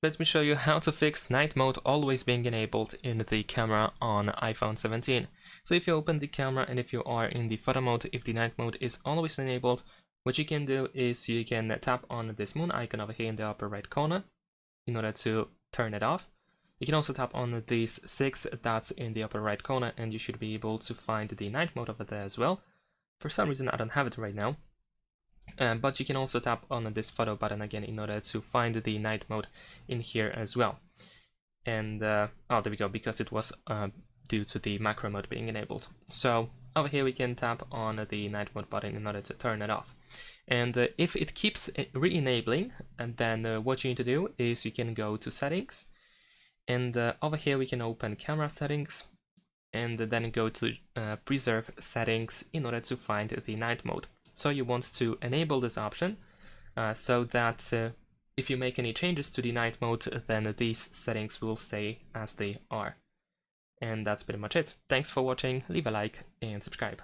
Let me show you how to fix night mode always being enabled in the camera on iPhone 17. So if you open the camera and if you are in the photo mode, if the night mode is always enabled, what you can do is you can tap on this moon icon over here in the upper right corner in order to turn it off. You can also tap on these 6 dots in the upper right corner and you should be able to find the night mode over there as well. For some reason I don't have it right now. But you can also tap on this photo button again in order to find the night mode in here as well. And oh, there we go, because it was due to the macro mode being enabled. So over here we can tap on the night mode button in order to turn it off. And if it keeps re-enabling, and then what you need to do is you can go to settings, and over here we can open camera settings, and then go to preserve settings in order to find the night mode. So you want to enable this option so that if you make any changes to the night mode, then these settings will stay as they are. And that's pretty much it. Thanks for watching, leave a like and subscribe.